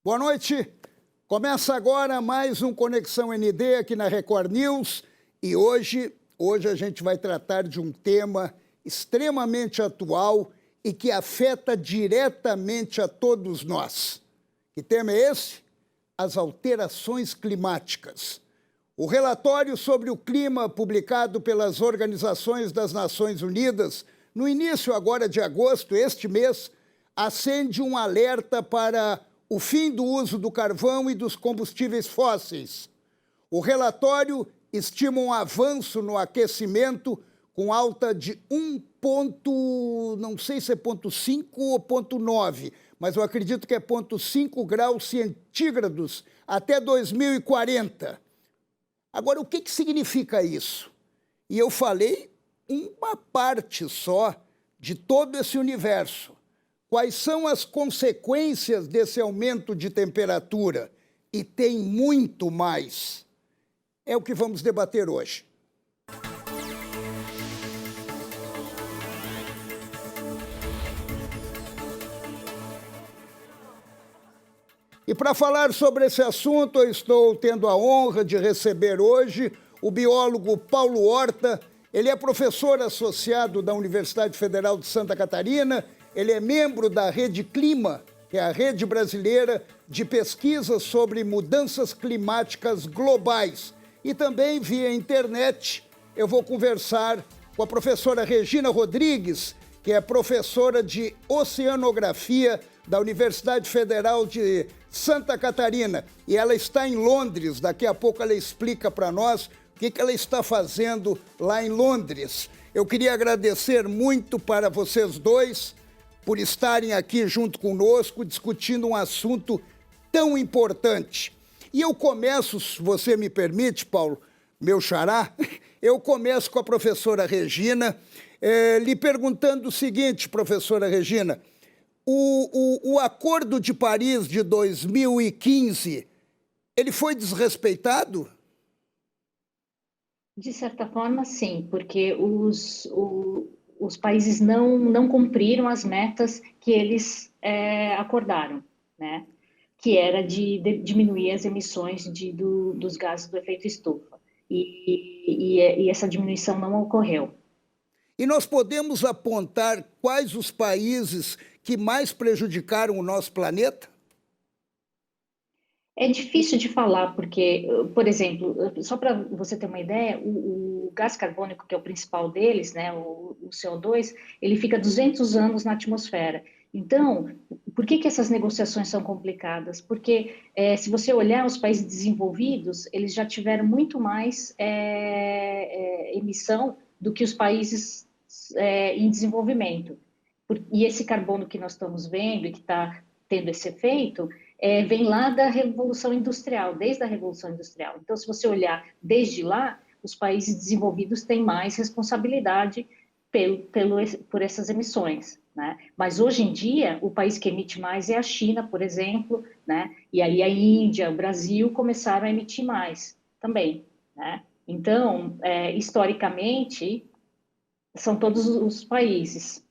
Boa noite. Começa agora mais um Conexão ND aqui na Record News e hoje a gente vai tratar de um tema extremamente atual e que afeta diretamente a todos nós. Que tema é esse? As alterações climáticas. O relatório sobre o clima publicado pelas Organizações das Nações Unidas no início agora de agosto, este mês, acende um alerta para o fim do uso do carvão e dos combustíveis fósseis. O relatório estima um avanço no aquecimento com alta de não sei se é 0,5 ou 0,9, mas eu acredito que é 0,5 graus centígrados até 2040. Agora, o que significa isso? E eu falei uma parte só de todo esse universo. Quais são as consequências desse aumento de temperatura? E tem muito mais. É o que vamos debater hoje. E para falar sobre esse assunto, eu estou tendo a honra de receber hoje o biólogo Paulo Horta. Ele é professor associado da Universidade Federal de Santa Catarina. Ele é membro da Rede Clima, que é a rede brasileira de pesquisa sobre mudanças climáticas globais. E também via internet eu vou conversar com a professora Regina Rodrigues, que é professora de oceanografia da Universidade Federal de Santa Catarina. E ela está em Londres, daqui a pouco ela explica para nós o que ela está fazendo lá em Londres. Eu queria agradecer muito para vocês dois por estarem aqui junto conosco, discutindo um assunto tão importante. E eu começo, se você me permite, Paulo, meu xará, eu começo com a professora Regina, lhe perguntando o seguinte, professora Regina, o Acordo de Paris de 2015, ele foi desrespeitado? De certa forma, sim, porque os países não cumpriram as metas que eles acordaram, né? Que era de diminuir as emissões dos gases do efeito estufa. E essa diminuição não ocorreu. E nós podemos apontar quais os países que mais prejudicaram o nosso planeta? É difícil de falar, porque, por exemplo, só para você ter uma ideia, o gás carbônico, que é o principal deles, né, o CO2, ele fica 200 anos na atmosfera. Então, por que essas negociações são complicadas? Porque, se você olhar os países desenvolvidos, eles já tiveram muito mais emissão do que os países em desenvolvimento. E esse carbono que nós estamos vendo e que está tendo esse efeito, vem lá da Revolução Industrial, desde a Revolução Industrial. Então, se você olhar desde lá, os países desenvolvidos têm mais responsabilidade por essas emissões, né? Mas hoje em dia, o país que emite mais é a China, por exemplo, né? E aí a Índia, o Brasil começaram a emitir mais também, né? Então, historicamente, são todos os países.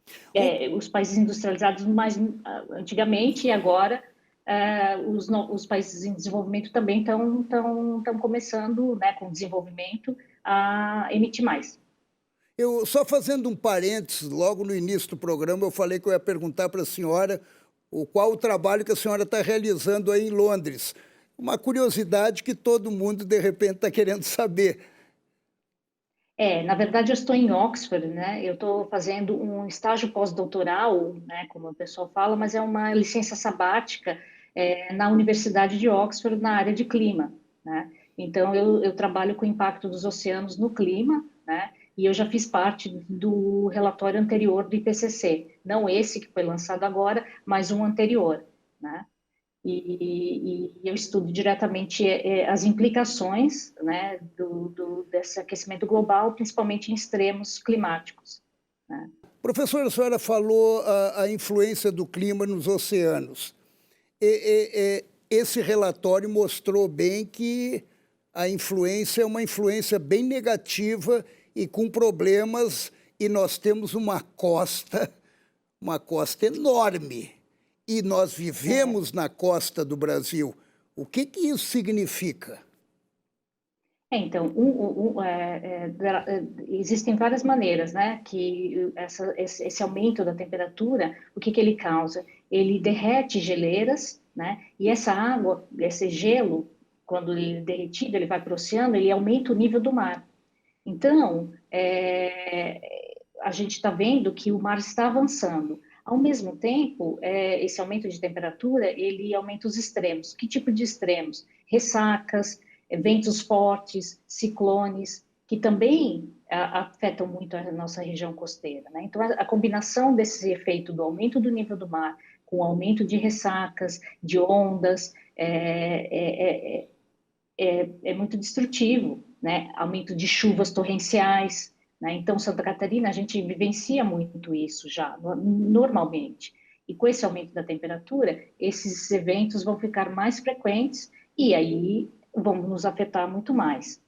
Os países industrializados mais antigamente e agora os países em desenvolvimento também estão começando, né, com desenvolvimento, a emitir mais. Eu, só fazendo um parênteses, logo no início do programa eu falei que eu ia perguntar para a senhora qual o trabalho que a senhora está realizando aí em Londres. Uma curiosidade que todo mundo, de repente, está querendo saber. Na verdade, eu estou em Oxford, né? Eu estou fazendo um estágio pós-doutoral, né, como o pessoal fala, mas é uma licença sabática na Universidade de Oxford, na área de clima, né? Então, eu trabalho com o impacto dos oceanos no clima, né? E eu já fiz parte do relatório anterior do IPCC, não esse que foi lançado agora, mas um anterior, né? E eu estudo diretamente as implicações, né, desse aquecimento global, principalmente em extremos climáticos, né? Professora, a senhora falou a influência do clima nos oceanos. Esse relatório mostrou bem que a influência é uma influência bem negativa e com problemas, e nós temos uma costa enorme. e nós vivemos na costa do Brasil. O que isso significa? Então, existem várias maneiras, né, que esse aumento da temperatura, o que ele causa? Ele derrete geleiras, né, e essa água, esse gelo, quando ele é derretido, ele vai para o oceano, ele aumenta o nível do mar. Então, a gente está vendo que o mar está avançando. Ao mesmo tempo, esse aumento de temperatura, ele aumenta os extremos. Que tipo de extremos? Ressacas, ventos fortes, ciclones, que também afetam muito a nossa região costeira, né? Então, a combinação desse efeito do aumento do nível do mar com o aumento de ressacas, de ondas, é muito destrutivo, né? Aumento de chuvas torrenciais, né? Então, Santa Catarina, a gente vivencia muito isso já, normalmente. E com esse aumento da temperatura, esses eventos vão ficar mais frequentes e aí vão nos afetar muito mais.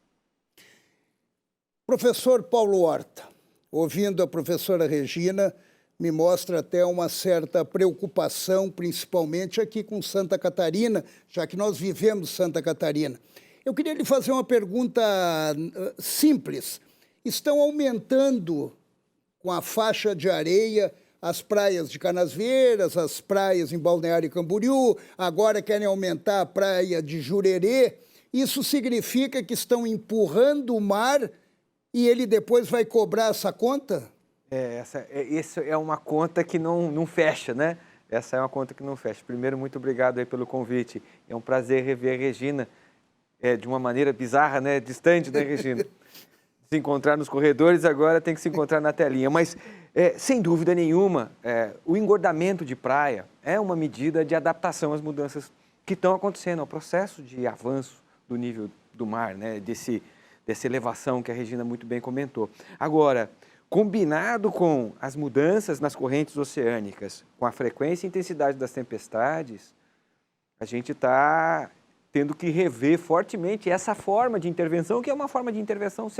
Professor Paulo Horta, ouvindo a professora Regina, me mostra até uma certa preocupação, principalmente aqui com Santa Catarina, já que nós vivemos Santa Catarina. Eu queria lhe fazer uma pergunta simples. Estão aumentando com a faixa de areia as praias de Canasvieiras, as praias em Balneário Camboriú, agora querem aumentar a praia de Jurerê. Isso significa que estão empurrando o mar e ele depois vai cobrar essa conta? Isso é uma conta que não fecha, né? Essa é uma conta que não fecha. Primeiro, muito obrigado aí pelo convite. É um prazer rever a Regina de uma maneira bizarra, né? Distante, né, Regina? Se encontrar nos corredores, agora tem que se encontrar na telinha. Mas, sem dúvida nenhuma, o engordamento de praia é uma medida de adaptação às mudanças que estão acontecendo, ao processo de avanço do nível do mar, né? Dessa elevação que a Regina muito bem comentou. Agora, combinado com as mudanças nas correntes oceânicas, com a frequência e intensidade das tempestades, a gente está tendo que rever fortemente essa forma de intervenção, que é uma forma de intervenção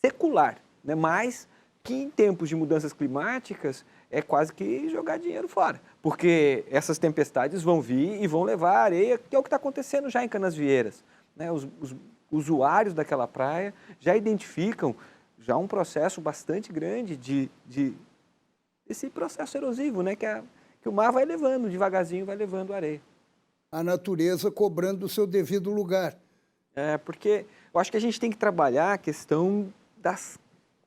secular, né? Mas que em tempos de mudanças climáticas é quase que jogar dinheiro fora, porque essas tempestades vão vir e vão levar areia, que é o que está acontecendo já em Canasvieiras, né? Os usuários daquela praia já identificam já um processo bastante grande desse processo erosivo, né? Que o mar vai levando, devagarzinho vai levando areia. A natureza cobrando o seu devido lugar. Porque eu acho que a gente tem que trabalhar a questão das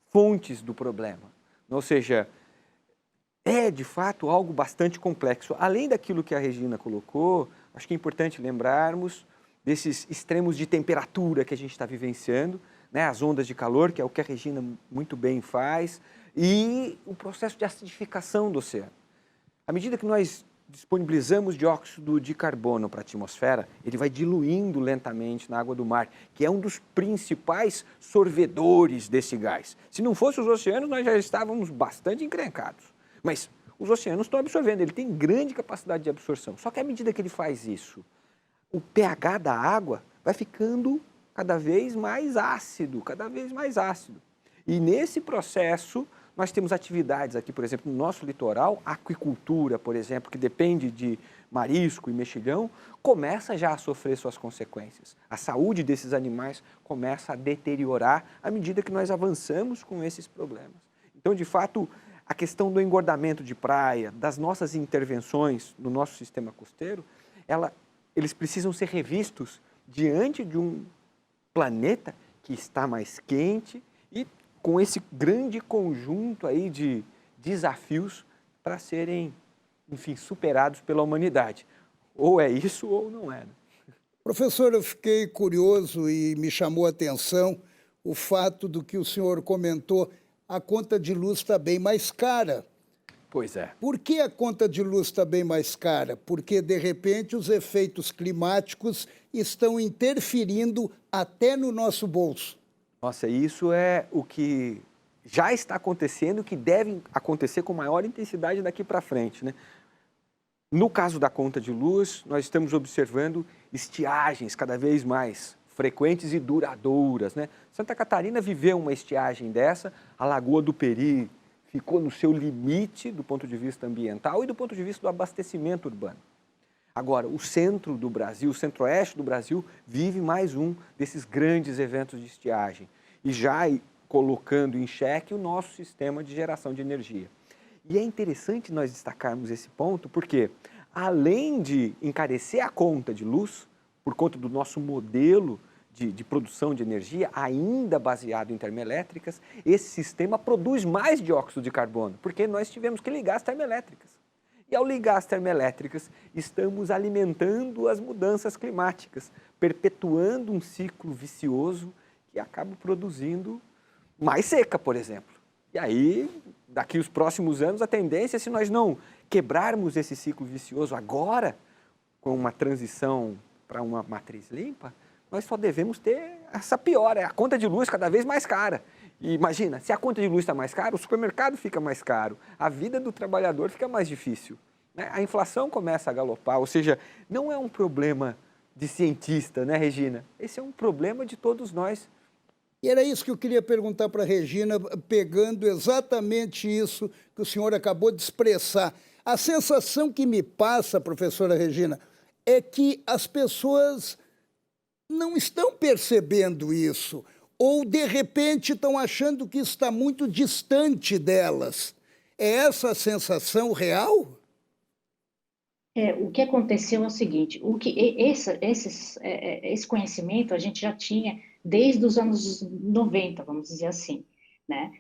fontes do problema. Ou seja, é de fato algo bastante complexo. Além daquilo que a Regina colocou, acho que é importante lembrarmos desses extremos de temperatura que a gente está vivenciando, né? As ondas de calor, que é o que a Regina muito bem faz, e o processo de acidificação do oceano. À medida que nós disponibilizamos dióxido de carbono para a atmosfera, ele vai diluindo lentamente na água do mar, que é um dos principais sorvedores desse gás. Se não fosse os oceanos, nós já estávamos bastante encrencados. Mas os oceanos estão absorvendo, ele tem grande capacidade de absorção. Só que à medida que ele faz isso, o pH da água vai ficando cada vez mais ácido, cada vez mais ácido. E nesse processo, nós temos atividades aqui, por exemplo, no nosso litoral, a aquicultura, por exemplo, que depende de marisco e mexilhão, começa já a sofrer suas consequências. A saúde desses animais começa a deteriorar à medida que nós avançamos com esses problemas. Então, de fato, a questão do engordamento de praia, das nossas intervenções no nosso sistema costeiro, eles precisam ser revistos diante de um planeta que está mais quente e com esse grande conjunto aí de desafios para serem, enfim, superados pela humanidade. Ou é isso ou não é. Né? Professor, eu fiquei curioso e me chamou a atenção o fato do que o senhor comentou, a conta de luz está bem mais cara. Pois é. Por que a conta de luz está bem mais cara? Porque, de repente, os efeitos climáticos estão interferindo até no nosso bolso. Nossa, isso é o que já está acontecendo, que deve acontecer com maior intensidade daqui para frente, né? No caso da conta de luz, nós estamos observando estiagens cada vez mais frequentes e duradouras, né? Santa Catarina viveu uma estiagem dessa, a Lagoa do Peri ficou no seu limite do ponto de vista ambiental e do ponto de vista do abastecimento urbano. Agora, o centro do Brasil, o centro-oeste do Brasil, vive mais um desses grandes eventos de estiagem e já colocando em xeque o nosso sistema de geração de energia. E é interessante nós destacarmos esse ponto porque, além de encarecer a conta de luz, por conta do nosso modelo de produção de energia, ainda baseado em termoelétricas, esse sistema produz mais dióxido de carbono, porque nós tivemos que ligar as termoelétricas. E ao ligar as termoelétricas, estamos alimentando as mudanças climáticas, perpetuando um ciclo vicioso que acaba produzindo mais seca, por exemplo. E aí, daqui os próximos anos, a tendência, se nós não quebrarmos esse ciclo vicioso agora, com uma transição para uma matriz limpa, nós só devemos ter essa piora, a conta de luz cada vez mais cara. E imagina, se a conta de luz está mais cara, o supermercado fica mais caro, a vida do trabalhador fica mais difícil, né? A inflação começa a galopar, ou seja, não é um problema de cientista, né, Regina? Esse é um problema de todos nós. E era isso que eu queria perguntar para a Regina, pegando exatamente isso que o senhor acabou de expressar. A sensação que me passa, professora Regina, é que as pessoas não estão percebendo isso, ou de repente estão achando que está muito distante delas. É essa a sensação real? O que aconteceu é o seguinte, esse conhecimento a gente já tinha desde os anos 90, vamos dizer assim, né?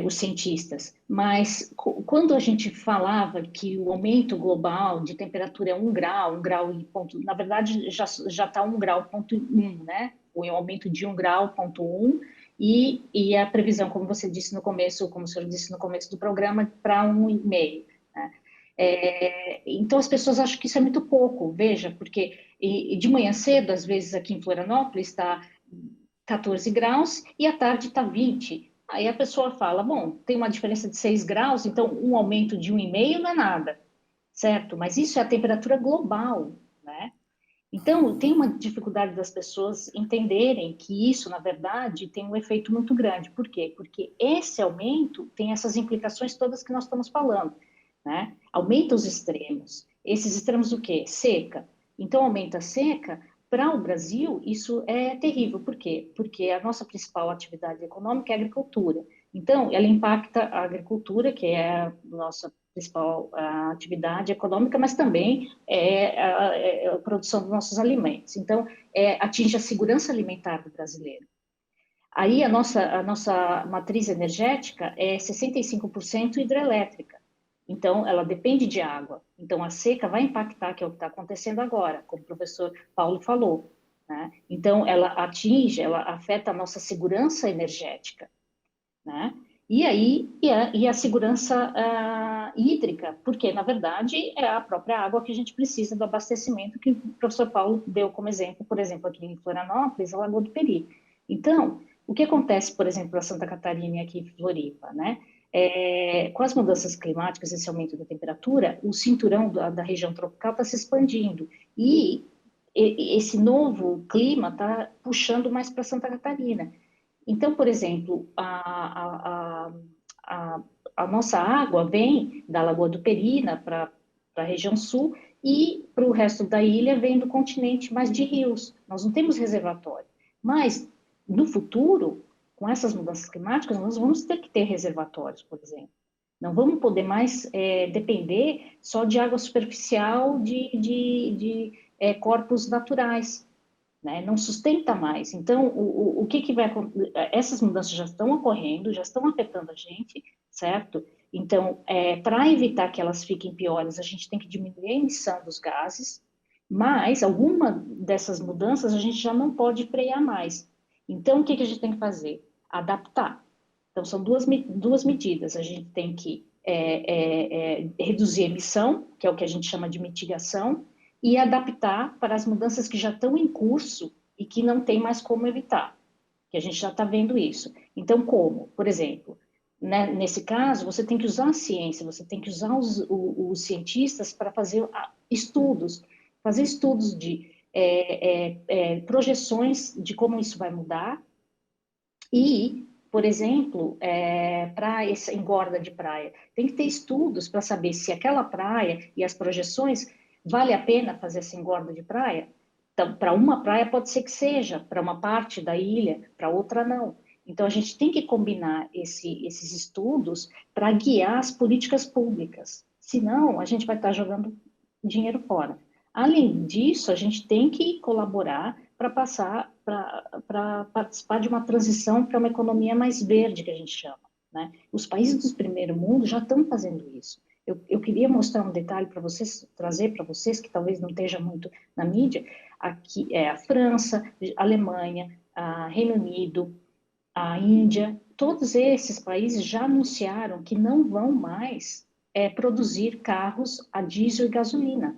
Os cientistas. Mas quando a gente falava que o aumento global de temperatura é 1 grau e ponto, na verdade já está 1,1 grau, né? O aumento de 1,1 grau, e a previsão, como você disse no começo, como o senhor disse no começo do programa, para 1,5, né? Então as pessoas acham que isso é muito pouco, veja, porque de manhã cedo, às vezes aqui em Florianópolis está 14 graus e à tarde está 20. Aí a pessoa fala, bom, tem uma diferença de 6 graus, então um aumento de 1,5 não é nada, certo? Mas isso é a temperatura global, né? Então, tem uma dificuldade das pessoas entenderem que isso, na verdade, tem um efeito muito grande. Por quê? Porque esse aumento tem essas implicações todas que nós estamos falando, né? Aumenta os extremos. Esses extremos o quê? Seca. Então, aumenta a seca. Para o Brasil, isso é terrível. Por quê? Porque a nossa principal atividade econômica é a agricultura. Então, ela impacta a agricultura, que é a nossa principal atividade econômica, mas também é a produção dos nossos alimentos. Então, atinge a segurança alimentar do brasileiro. Aí, a nossa matriz energética é 65% hidrelétrica. Então, ela depende de água. Então, a seca vai impactar, que é o que está acontecendo agora, como o professor Paulo falou, né? Então, ela afeta a nossa segurança energética, né? E a segurança hídrica, porque, na verdade, é a própria água que a gente precisa do abastecimento, que o professor Paulo deu como exemplo, por exemplo, aqui em Florianópolis, a Lagoa do Peri. Então, o que acontece, por exemplo, na Santa Catarina e aqui em Floripa, né? Com as mudanças climáticas, esse aumento da temperatura, o cinturão da região tropical está se expandindo e esse novo clima está puxando mais para Santa Catarina. Então, por exemplo, a nossa água vem da Lagoa do Perina para a região sul e para o resto da ilha vem do continente, mas de rios. Nós não temos reservatório. Mas, no futuro, com essas mudanças climáticas, nós vamos ter que ter reservatórios, por exemplo. Não vamos poder mais depender só de água superficial de corpos naturais, né? Não sustenta mais. Então, o que vai acontecer? Essas mudanças já estão ocorrendo, já estão afetando a gente, certo? Então, para evitar que elas fiquem piores, a gente tem que diminuir a emissão dos gases, mas alguma dessas mudanças a gente já não pode frear mais. Então, o que a gente tem que fazer? Adaptar. Então, são duas medidas. A gente tem que reduzir a emissão, que é o que a gente chama de mitigação, e adaptar para as mudanças que já estão em curso e que não tem mais como evitar, que a gente já está vendo isso. Então, como? Por exemplo, né, nesse caso, você tem que usar a ciência, você tem que usar os cientistas para fazer fazer estudos de projeções de como isso vai mudar e por exemplo, para essa engorda de praia. Tem que ter estudos para saber se aquela praia e as projeções vale a pena fazer essa engorda de praia. Então, para uma praia pode ser que seja, para uma parte da ilha, para outra não. Então, a gente tem que combinar esses estudos para guiar as políticas públicas. Senão, a gente vai estar jogando dinheiro fora. Além disso, a gente tem que colaborar para participar de uma transição para uma economia mais verde, que a gente chama, né? Os países do primeiro mundo já estão fazendo isso. Eu queria mostrar um detalhe para vocês, trazer para vocês, que talvez não esteja muito na mídia. Aqui é a França, a Alemanha, a Reino Unido, a Índia, todos esses países já anunciaram que não vão mais produzir carros a diesel e gasolina,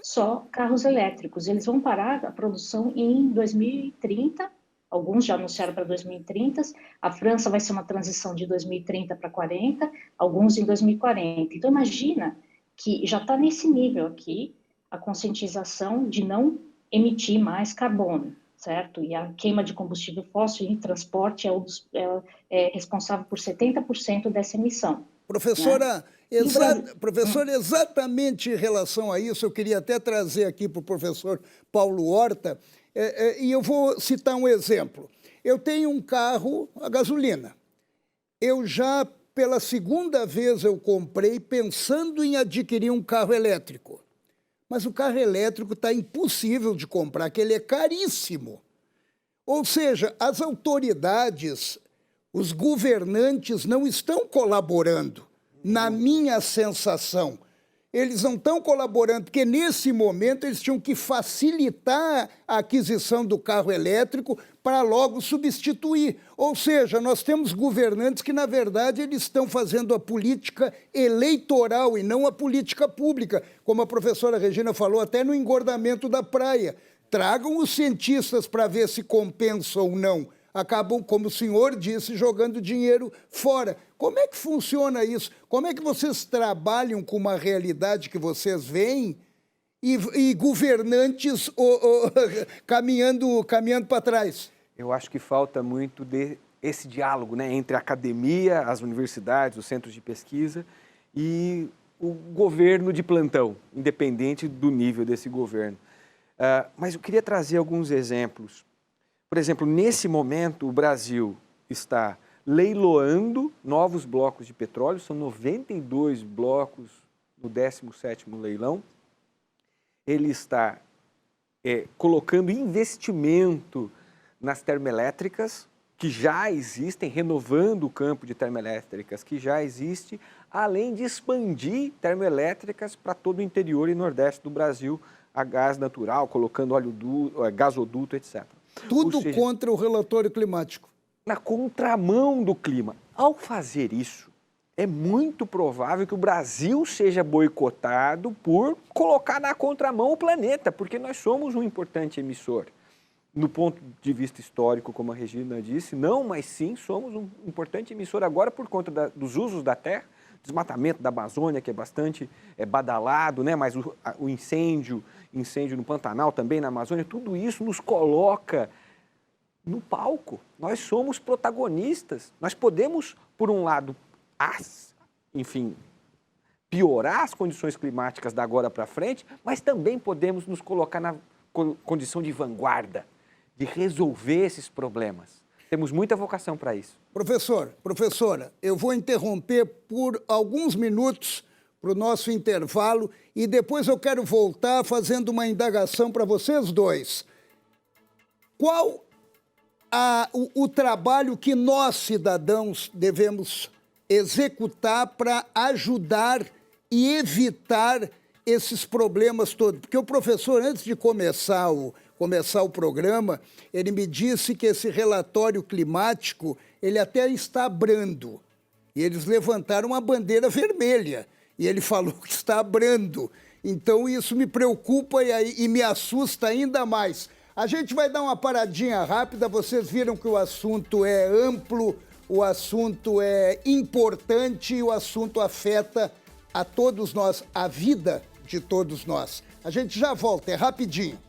só carros elétricos. Eles vão parar a produção em 2030, alguns já anunciaram para 2030, a França vai ser uma transição de 2030 para 40, alguns em 2040. Então, imagina que já está nesse nível aqui a conscientização de não emitir mais carbono, certo? E a queima de combustível fóssil em transporte é responsável por 70% dessa emissão. Professora, professora, exatamente em relação a isso, eu queria até trazer aqui para o professor Paulo Horta, e eu vou citar um exemplo. Eu tenho um carro a gasolina. Eu já, pela segunda vez, eu comprei pensando em adquirir um carro elétrico. Mas o carro elétrico está impossível de comprar, que ele é caríssimo. Ou seja, as autoridades, os governantes não estão colaborando, na minha sensação. Eles não estão colaborando, porque nesse momento eles tinham que facilitar a aquisição do carro elétrico para logo substituir. Ou seja, nós temos governantes que, na verdade, eles estão fazendo a política eleitoral e não a política pública, como a professora Regina falou, até no engordamento da praia. Tragam os cientistas para ver se compensa ou não. Acabam, como o senhor disse, jogando dinheiro fora. Como é que funciona isso? Como é que vocês trabalham com uma realidade que vocês veem e governantes caminhando para trás? Eu acho que falta muito esse diálogo, né, entre a academia, as universidades, os centros de pesquisa e o governo de plantão, independente do nível desse governo. Mas eu queria trazer alguns exemplos. Por exemplo, nesse momento, o Brasil está leiloando novos blocos de petróleo, são 92 blocos no 17º leilão. Ele está colocando investimento nas termoelétricas, que já existem, renovando o campo de termoelétricas que já existe, além de expandir termoelétricas para todo o interior e nordeste do Brasil, a gás natural, colocando gasoduto, etc. Tudo contra o relatório climático. Na contramão do clima. Ao fazer isso, é muito provável que o Brasil seja boicotado por colocar na contramão o planeta, porque nós somos um importante emissor. No ponto de vista histórico, como a Regina disse, não, mas sim, somos um importante emissor agora por conta dos usos da terra, desmatamento da Amazônia, que é bastante badalado, né? Mas o incêndio no Pantanal, também na Amazônia, tudo isso nos coloca no palco. Nós somos protagonistas. Nós podemos, por um lado, piorar as condições climáticas da agora para frente, mas também podemos nos colocar na condição de vanguarda, de resolver esses problemas. Temos muita vocação para isso. Professora, eu vou interromper por alguns minutos para o nosso intervalo e depois eu quero voltar fazendo uma indagação para vocês dois. Qual o trabalho que nós, cidadãos, devemos executar para ajudar e evitar esses problemas todos? Porque o professor, antes de começar o programa, ele me disse que esse relatório climático, ele até está brando. E eles levantaram uma bandeira vermelha. E ele falou que está brando. Então, isso me preocupa e me assusta ainda mais. A gente vai dar uma paradinha rápida. Vocês viram que o assunto é amplo, o assunto é importante e o assunto afeta a todos nós, a vida de todos nós. A gente já volta, é rapidinho.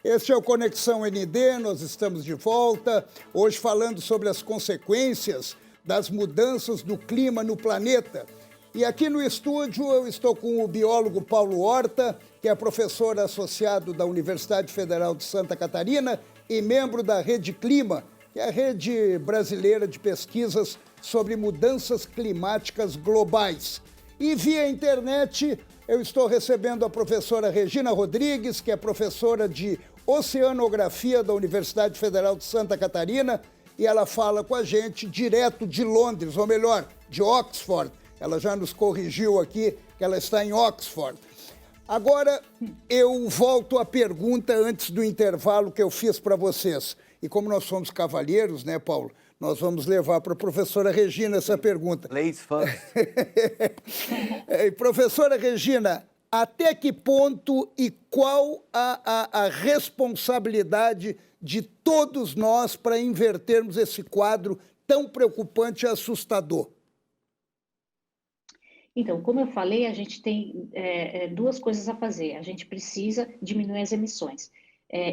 Este é o Conexão ND, nós estamos de volta, hoje falando sobre as consequências das mudanças do clima no planeta. E aqui no estúdio eu estou com o biólogo Paulo Horta, que é professor associado da Universidade Federal de Santa Catarina e membro da Rede Clima, que é a rede brasileira de pesquisas sobre mudanças climáticas globais. E via internet eu estou recebendo a professora Regina Rodrigues, que é professora de Oceanografia da Universidade Federal de Santa Catarina, e ela fala com a gente direto de Londres, ou melhor, de Oxford. Ela já nos corrigiu aqui que ela está em Oxford. Agora, eu volto à pergunta antes do intervalo que eu fiz para vocês. E como nós somos cavalheiros, né, Paulo? Nós vamos levar para a professora Regina essa pergunta. Ladies first. Professora Regina, até que ponto e qual a responsabilidade de todos nós para invertermos esse quadro tão preocupante e assustador? Então, como eu falei, a gente tem duas coisas a fazer. A gente precisa diminuir as emissões.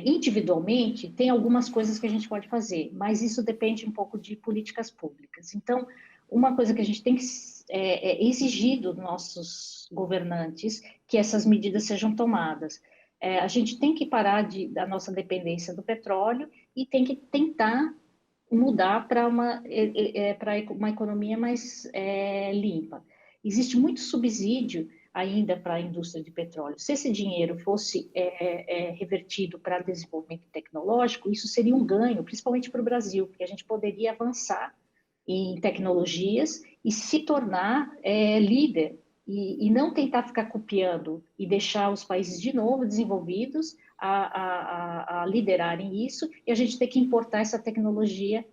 Individualmente, tem algumas coisas que a gente pode fazer, mas isso depende um pouco de políticas públicas. Então, uma coisa que a gente tem que exigir dos nossos governantes que essas medidas sejam tomadas. A gente tem que parar da nossa dependência do petróleo e tem que tentar mudar para uma economia mais limpa. Existe muito subsídio ainda para a indústria de petróleo. Se esse dinheiro fosse revertido para desenvolvimento tecnológico, isso seria um ganho, principalmente para o Brasil, porque a gente poderia avançar em tecnologias e se tornar líder, e não tentar ficar copiando e deixar os países de novo desenvolvidos a liderarem isso, e a gente ter que importar essa tecnologia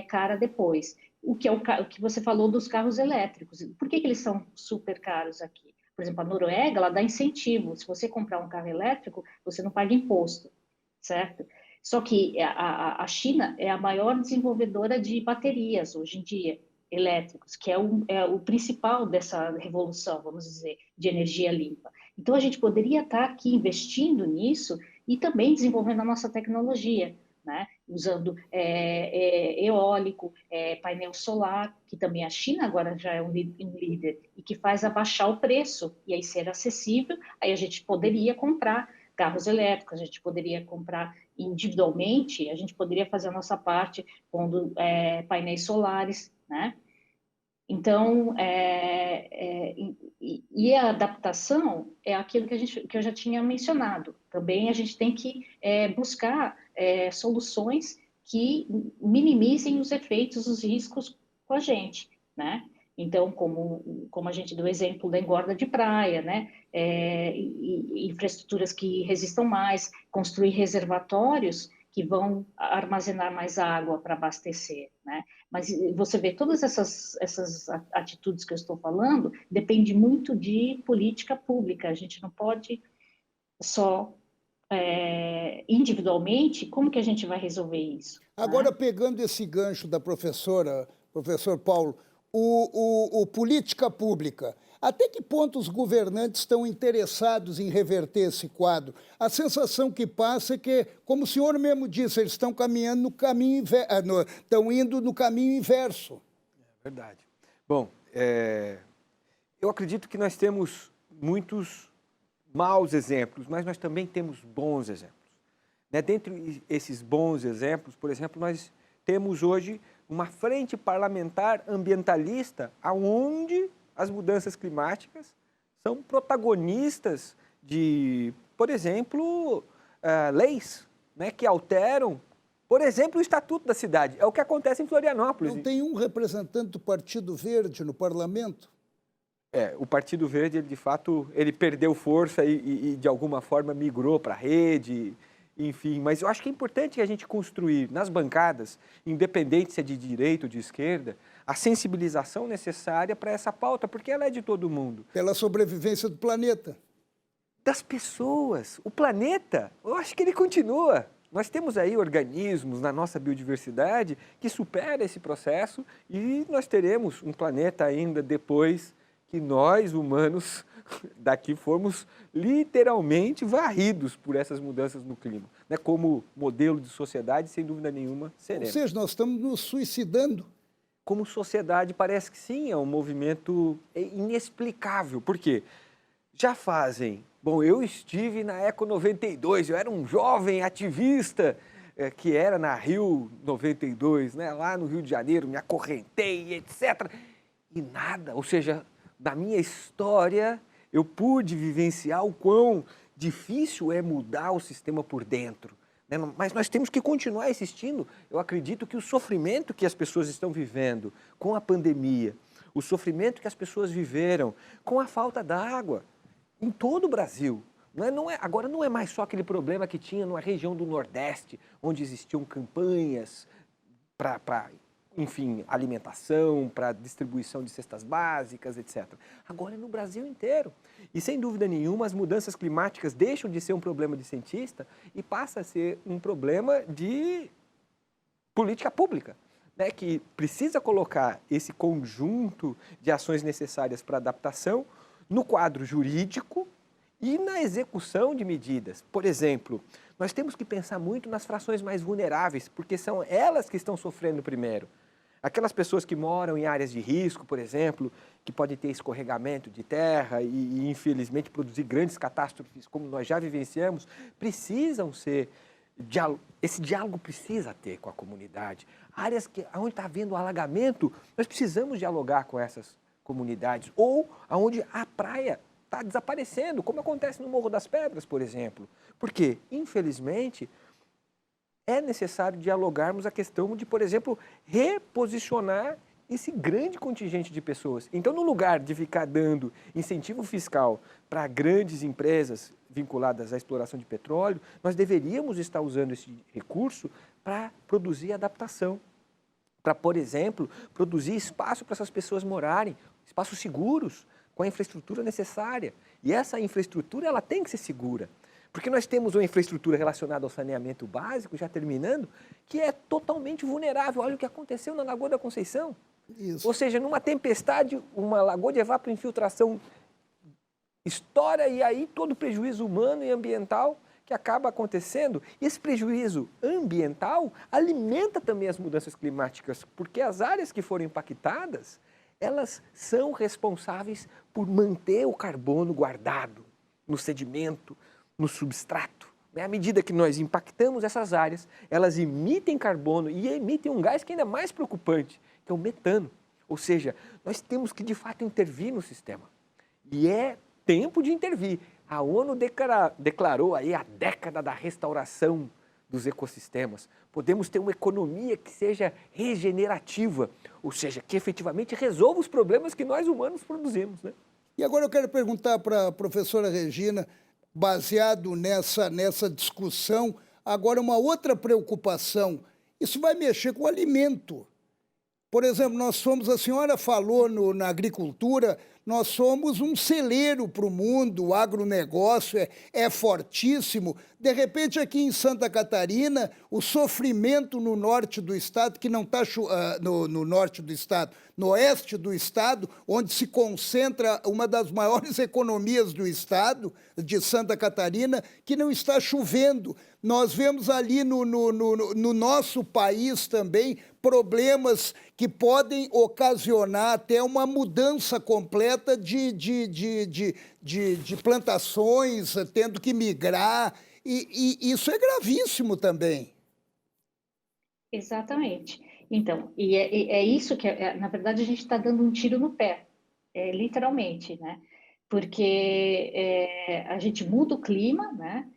cara depois. O que você falou dos carros elétricos. Por que eles são super caros aqui? Por exemplo, a Noruega, ela dá incentivo. Se você comprar um carro elétrico, você não paga imposto, certo? Só que a China é a maior desenvolvedora de baterias, hoje em dia, elétricos, que é o principal dessa revolução, vamos dizer, de energia limpa. Então, a gente poderia estar aqui investindo nisso e também desenvolvendo a nossa tecnologia, né? Usando eólico, painel solar, que também a China agora já é um líder, e que faz abaixar o preço, e aí ser acessível, aí a gente poderia comprar carros elétricos, a gente poderia comprar individualmente, a gente poderia fazer a nossa parte pondo painéis solares, né? Então, e a adaptação é aquilo que eu já tinha mencionado. Também a gente tem que buscar soluções que minimizem os efeitos, os riscos com a gente, né? Então, como a gente deu exemplo da engorda de praia, né? Infraestruturas que resistam mais, construir reservatórios que vão armazenar mais água para abastecer, né? Mas você vê, todas essas atitudes que eu estou falando depende muito de política pública. A gente não pode só individualmente, como que a gente vai resolver isso? Agora, né? pegando esse gancho da professor Paulo, o política pública, até que ponto os governantes estão interessados em reverter esse quadro? A sensação que passa é que, como o senhor mesmo disse, eles estão caminhando no caminho estão indo no caminho inverso. É verdade. Bom, eu acredito que nós temos muitos maus exemplos, mas nós também temos bons exemplos. Né? Dentre esses bons exemplos, por exemplo, nós temos hoje uma frente parlamentar ambientalista onde as mudanças climáticas são protagonistas de, por exemplo, leis, né, que alteram, por exemplo, o Estatuto da Cidade. É o que acontece em Florianópolis. Não tem um representante do Partido Verde no parlamento? O Partido Verde, ele, de fato, ele perdeu força e de alguma forma migrou para a rede, enfim. Mas eu acho que é importante que a gente construir nas bancadas, independente se é de direita ou de esquerda, a sensibilização necessária para essa pauta, porque ela é de todo mundo. Pela sobrevivência do planeta. Das pessoas. O planeta, eu acho que ele continua. Nós temos aí organismos na nossa biodiversidade que superam esse processo e nós teremos um planeta ainda depois que nós, humanos, daqui formos literalmente varridos por essas mudanças no clima. Né? Como modelo de sociedade, sem dúvida nenhuma, seremos. Ou seja, nós estamos nos suicidando. Como sociedade, parece que sim, é um movimento inexplicável. Por quê? Já fazem... Bom, eu estive na Eco 92, eu era um jovem ativista que era na Rio 92, né, lá no Rio de Janeiro, me acorrentei, etc. E nada, ou seja, da minha história, eu pude vivenciar o quão difícil é mudar o sistema por dentro. Né? Mas nós temos que continuar existindo. Eu acredito que o sofrimento que as pessoas estão vivendo com a pandemia, o sofrimento que as pessoas viveram com a falta d'água, em todo o Brasil. Agora não é mais só aquele problema que tinha na região do Nordeste, onde existiam campanhas para, enfim, alimentação, para distribuição de cestas básicas, etc. Agora é no Brasil inteiro. E, sem dúvida nenhuma, as mudanças climáticas deixam de ser um problema de cientista e passa a ser um problema de política pública, né, que precisa colocar esse conjunto de ações necessárias para adaptação no quadro jurídico e na execução de medidas. Por exemplo, nós temos que pensar muito nas frações mais vulneráveis, porque são elas que estão sofrendo primeiro. Aquelas pessoas que moram em áreas de risco, por exemplo, que podem ter escorregamento de terra e infelizmente, produzir grandes catástrofes, como nós já vivenciamos, precisam ser... Esse diálogo precisa ter com a comunidade. Áreas onde está havendo alagamento, nós precisamos dialogar com essas comunidades, ou onde a praia está desaparecendo, como acontece no Morro das Pedras, por exemplo. Porque, infelizmente, é necessário dialogarmos a questão de, por exemplo, reposicionar esse grande contingente de pessoas. Então, no lugar de ficar dando incentivo fiscal para grandes empresas vinculadas à exploração de petróleo, nós deveríamos estar usando esse recurso para produzir adaptação. Para, por exemplo, produzir espaço para essas pessoas morarem, espaços seguros, com a infraestrutura necessária. E essa infraestrutura ela tem que ser segura. Porque nós temos uma infraestrutura relacionada ao saneamento básico, já terminando, que é totalmente vulnerável. Olha o que aconteceu na Lagoa da Conceição. Isso. Ou seja, numa tempestade, uma lagoa de evaporoinfiltração estoura e aí todo o prejuízo humano e ambiental que acaba acontecendo. E esse prejuízo ambiental alimenta também as mudanças climáticas, porque as áreas que foram impactadas, elas são responsáveis por manter o carbono guardado no sedimento, no substrato. À medida que nós impactamos essas áreas, elas emitem carbono e emitem um gás que é ainda mais preocupante, que é o metano. Ou seja, nós temos que, de fato, intervir no sistema. E é tempo de intervir. A ONU declarou aí a década da restauração dos ecossistemas. Podemos ter uma economia que seja regenerativa, ou seja, que efetivamente resolva os problemas que nós humanos produzimos, né? E agora eu quero perguntar para a professora Regina, baseado nessa discussão, agora uma outra preocupação. Isso vai mexer com o alimento. Por exemplo, a senhora falou na agricultura, nós somos um celeiro para o mundo, o agronegócio é fortíssimo. De repente, aqui em Santa Catarina, o sofrimento no norte do estado, que não está no norte do estado, no oeste do estado, onde se concentra uma das maiores economias do estado, de Santa Catarina, que não está chovendo. Nós vemos ali no nosso país também problemas que podem ocasionar até uma mudança completa de plantações, tendo que migrar, e isso é gravíssimo também. Exatamente. Então, é isso que, na verdade, a gente está dando um tiro no pé, literalmente, né? Porque a gente muda o clima, né?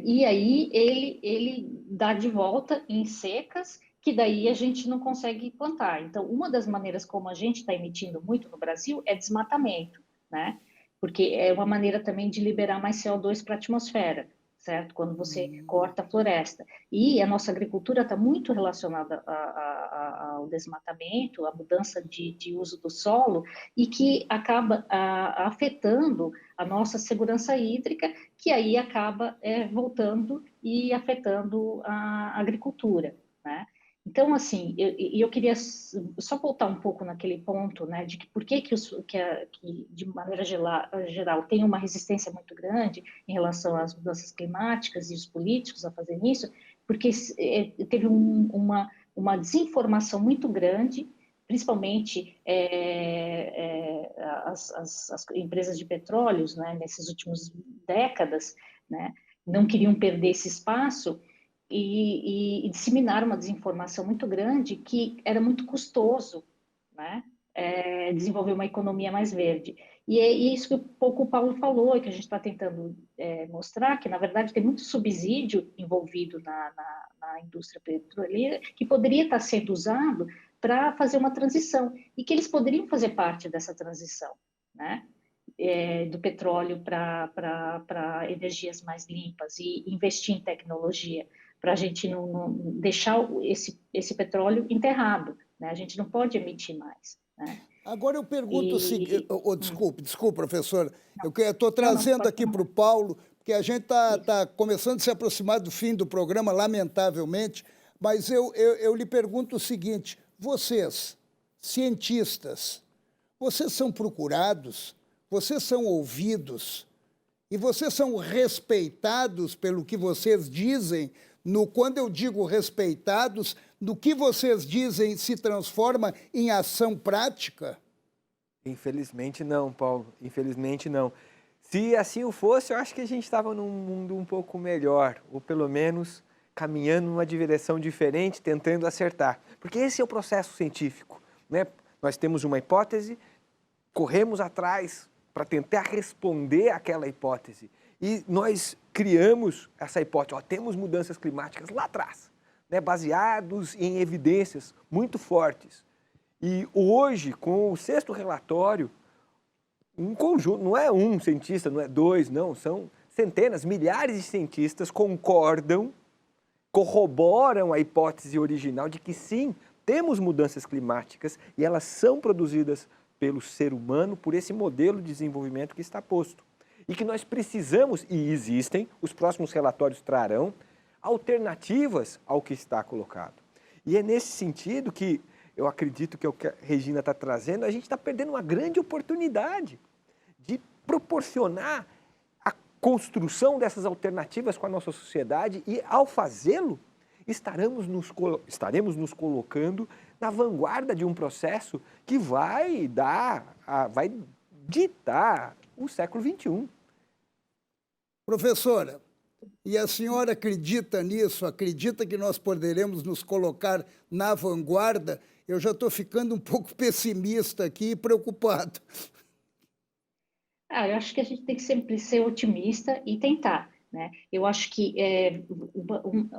E aí ele dá de volta em secas, que daí a gente não consegue plantar. Então, uma das maneiras como a gente está emitindo muito no Brasil é desmatamento, né? Porque é uma maneira também de liberar mais CO2 para a atmosfera, certo? Quando você corta a floresta. E a nossa agricultura está muito relacionada ao desmatamento, à mudança de uso do solo, e que acaba afetando a nossa segurança hídrica, que aí acaba voltando e afetando a agricultura, né? Então, assim, eu queria só voltar um pouco naquele ponto, né, de que por que de maneira geral, tem uma resistência muito grande em relação às mudanças climáticas e os políticos a fazerem isso, porque teve uma desinformação muito grande, principalmente as empresas de petróleos, né, nessas últimas décadas, né, não queriam perder esse espaço, e disseminaram uma desinformação muito grande que era muito custoso, né? Desenvolver uma economia mais verde. E é isso que um pouco o Paulo falou, e que a gente está tentando mostrar, que, na verdade, tem muito subsídio envolvido na indústria petroleira, que poderia estar sendo usado para fazer uma transição, e que eles poderiam fazer parte dessa transição, né? Do petróleo para energias mais limpas e investir em tecnologia, para a gente não deixar esse petróleo enterrado, né? A gente não pode emitir mais, né? Agora eu pergunto o seguinte, desculpe, professor, eu estou Não, trazendo pode aqui para o falar. Paulo, porque a gente está começando a se aproximar do fim do programa, lamentavelmente, mas eu lhe pergunto o seguinte, vocês, cientistas, vocês são procurados, vocês são ouvidos e vocês são respeitados pelo que vocês dizem. Quando eu digo respeitados, do que vocês dizem se transforma em ação prática? Infelizmente não, Paulo. Infelizmente não. Se assim o fosse, eu acho que a gente estava num mundo um pouco melhor, ou pelo menos caminhando numa direção diferente, tentando acertar. Porque esse é o processo científico, né? Nós temos uma hipótese, corremos atrás para tentar responder àquela hipótese. E nós criamos essa hipótese, temos mudanças climáticas lá atrás, né, baseados em evidências muito fortes. E hoje, com o 6º relatório, um conjunto, não é um cientista, não é dois, não, são centenas, milhares de cientistas concordam, corroboram a hipótese original de que sim, temos mudanças climáticas e elas são produzidas pelo ser humano, por esse modelo de desenvolvimento que está posto. E que nós precisamos, e existem, os próximos relatórios trarão, alternativas ao que está colocado. E é nesse sentido que eu acredito que é o que a Regina está trazendo, a gente está perdendo uma grande oportunidade de proporcionar a construção dessas alternativas com a nossa sociedade e, ao fazê-lo, estaremos nos colocando na vanguarda de um processo que vai ditar o século XXI. Professora, e a senhora acredita nisso? Acredita que nós poderemos nos colocar na vanguarda? Eu já estou ficando um pouco pessimista aqui e preocupado. Eu acho que a gente tem que sempre ser otimista e tentar, né? Eu acho que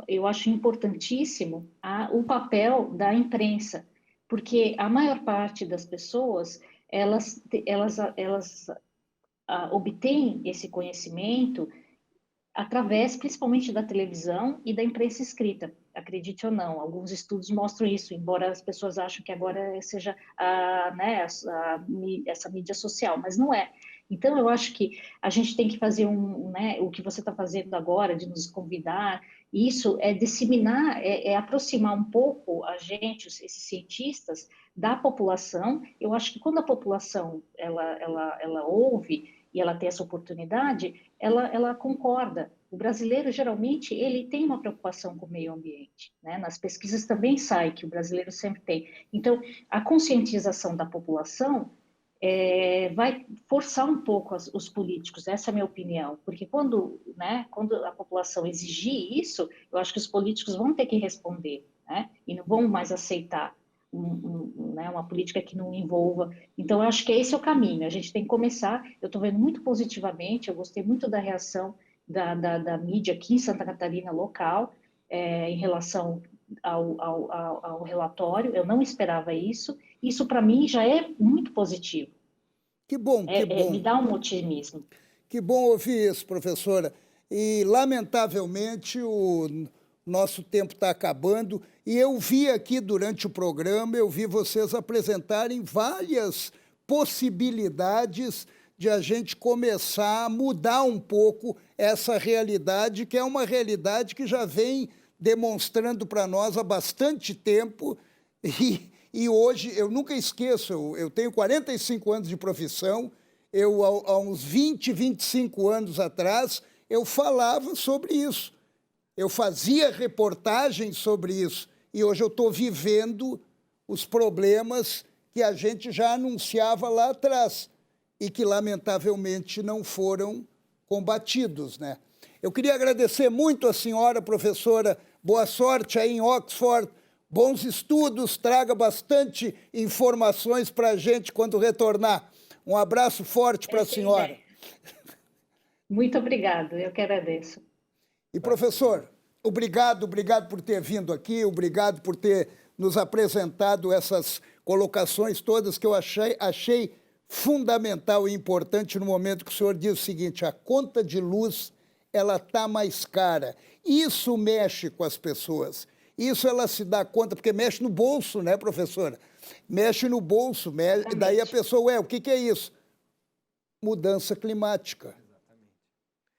eu acho importantíssimo o papel da imprensa, porque a maior parte das pessoas elas obtêm esse conhecimento através, principalmente, da televisão e da imprensa escrita, acredite ou não. Alguns estudos mostram isso, embora as pessoas achem que agora seja essa mídia social, mas não é. Então, eu acho que a gente tem que fazer o que você está fazendo agora, de nos convidar, isso é disseminar, aproximar um pouco a gente, esses cientistas, da população. Eu acho que quando a população ela ouve e ela tem essa oportunidade, ela concorda. O brasileiro, geralmente, ele tem uma preocupação com o meio ambiente, né? Nas pesquisas também sai que o brasileiro sempre tem. Então, a conscientização da população vai forçar um pouco os políticos, essa é a minha opinião, porque quando a população exigir isso, eu acho que os políticos vão ter que responder, né? E não vão mais aceitar uma política que não envolva. Então, eu acho que esse é o caminho, a gente tem que começar. Eu estou vendo muito positivamente, eu gostei muito da reação da mídia aqui em Santa Catarina local, em relação ao relatório. Eu não esperava isso para mim já é muito positivo. Que bom, que bom. Me dá um otimismo. Que bom ouvir isso, professora. E, lamentavelmente, o nosso tempo está acabando. E eu vi aqui durante o programa, eu vi vocês apresentarem várias possibilidades de a gente começar a mudar um pouco essa realidade, que é uma realidade que já vem demonstrando para nós há bastante tempo e hoje, eu nunca esqueço, eu tenho 45 anos de profissão, há uns 20, 25 anos atrás, eu falava sobre isso, eu fazia reportagens sobre isso e hoje eu estou vivendo os problemas que a gente já anunciava lá atrás e que, lamentavelmente, não foram combatidos, né? Eu queria agradecer muito à senhora professora, boa sorte aí em Oxford, bons estudos, traga bastante informações para a gente quando retornar. Um abraço forte para a senhora. Muito obrigado, eu que agradeço. E, professor, obrigado por ter vindo aqui, obrigado por ter nos apresentado essas colocações todas que eu achei fundamental e importante no momento que o senhor diz o seguinte, a conta de luz ela está mais cara. Isso mexe com as pessoas. Isso ela se dá conta, porque mexe no bolso, né, professora? Mexe no bolso, daí a pessoa, o que é isso? Mudança climática.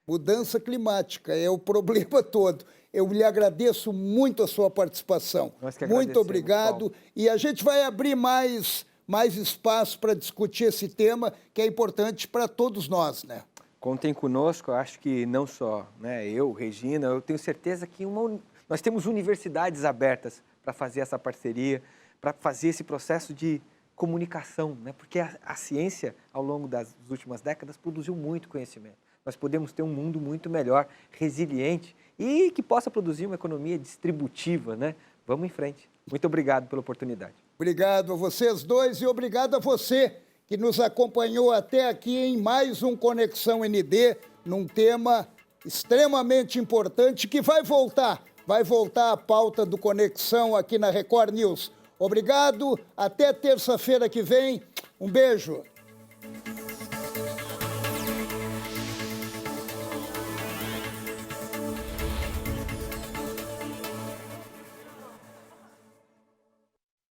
Mudança climática é o problema todo. Eu lhe agradeço muito a sua participação. Muito obrigado. Paulo. E a gente vai abrir mais espaço para discutir esse tema, que é importante para todos nós, né? Contem conosco, eu acho que não só eu, Regina, eu tenho certeza que nós temos universidades abertas para fazer essa parceria, para fazer esse processo de comunicação, né? Porque a ciência, ao longo das últimas décadas, produziu muito conhecimento. Nós podemos ter um mundo muito melhor, resiliente e que possa produzir uma economia distributiva, né? Vamos em frente. Muito obrigado pela oportunidade. Obrigado a vocês dois e obrigado a você que nos acompanhou até aqui em mais um Conexão ND, num tema extremamente importante que vai voltar à pauta do Conexão aqui na Record News. Obrigado, até terça-feira que vem. Um beijo.